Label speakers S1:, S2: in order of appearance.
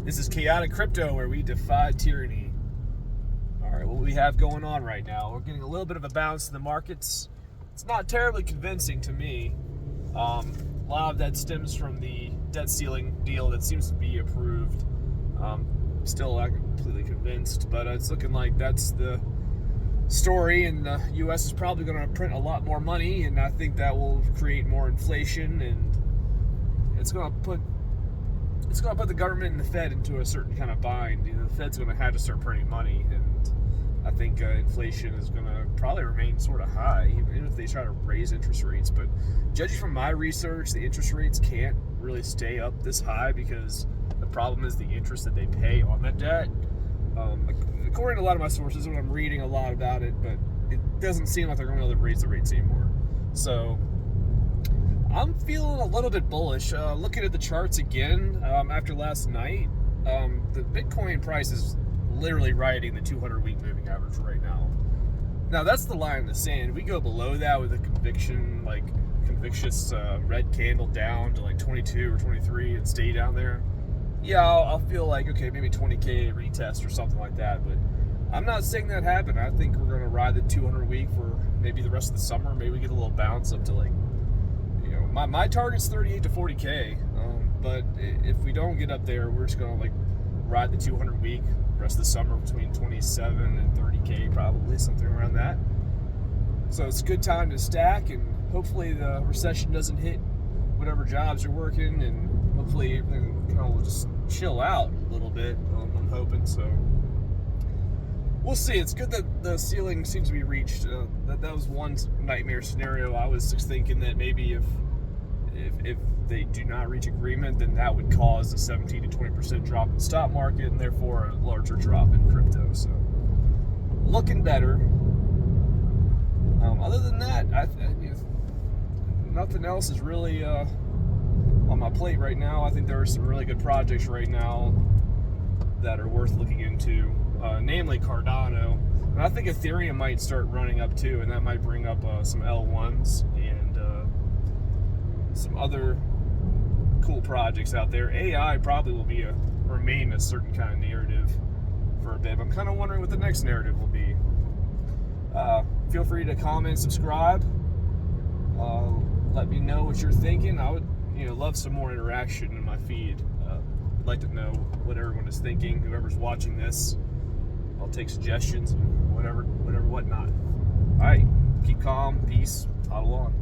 S1: This is Chaotic Crypto, where we defy tyranny. All right, what we have going on right now, we're getting a little bit of a bounce in the markets. It's not terribly convincing to me. A lot of that stems from the debt ceiling deal that seems to be approved. Still not completely convinced, but it's looking like that's the story, and the U.S. is probably going to print a lot more money, and I think that will create more inflation, and it's going to put the government and the Fed into a certain kind of bind. You know, the Fed's going to have to start printing money, and I think inflation is going to probably remain sort of high, even if they try to raise interest rates. But judging from my research, the interest rates can't really stay up this high because the problem is the interest that they pay on that debt. According to a lot of my sources, when I'm reading a lot about it, but it doesn't seem like they're going to be able to raise the rates anymore. So I'm feeling a little bit bullish. Looking at the charts again after last night, the Bitcoin price is literally riding the 200-week moving average right now. Now that's the line in the sand. We go below that with a convictious red candle down to like 22 or 23 and stay down there. Yeah, I'll feel like, okay, maybe 20K retest or something like that, but I'm not saying that happen. I think we're going to ride the 200-week for maybe the rest of the summer. Maybe we get a little bounce up to like, you know, my target's 38 to 40K, but if we don't get up there, we're just going to like ride the 200-week rest of the summer between 27 and 30K, probably something around that. So it's a good time to stack, and hopefully the recession doesn't hit whatever jobs you're working, and hopefully everything kind of will just chill out a little bit. I'm hoping so. We'll see. It's good that the ceiling seems to be reached. That was one nightmare scenario. I was just thinking that maybe if they do not reach agreement, then that would cause a 17 to 20% drop in the stock market, and therefore a larger drop in crypto. So looking better. Other than that, nothing else is really on my plate right now. I think there are some really good projects right now that are worth looking into, namely Cardano. And I think Ethereum might start running up too, and that might bring up some L1s and some other cool projects out there. AI probably will remain a certain kind of narrative for a bit. I'm kind of wondering what the next narrative will be. Feel free to comment, subscribe. Let me know what you're thinking. I would, love some more interaction in my feed. I'd like to know what everyone is thinking. Whoever's watching this, I'll take suggestions and whatever, whatnot. All right, keep calm, peace, hodl on.